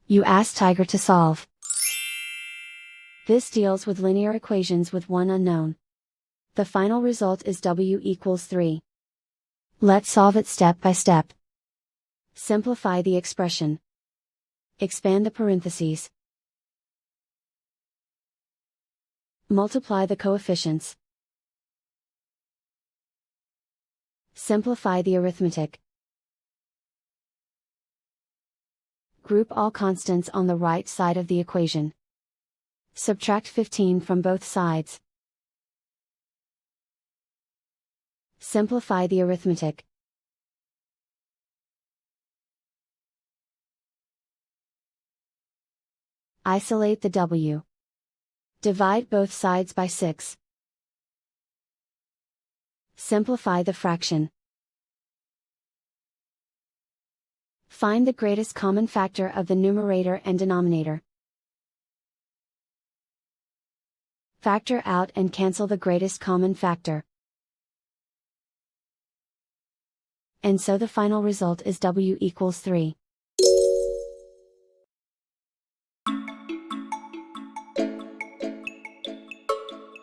You ask Tiger to solve. This deals with linear equations with one unknown. The final result is w equals 3. Let's solve it step by step. Simplify the expression. Expand the parentheses. Multiply the coefficients. Simplify the arithmetic. Group all constants on the right side of the equation. Subtract 15 from both sides. Simplify the arithmetic. Isolate the w. Divide both sides by 6. Simplify the fraction. Find the greatest common factor of the numerator and denominator. Factor out and cancel the greatest common factor. And so the final result is w equals 3.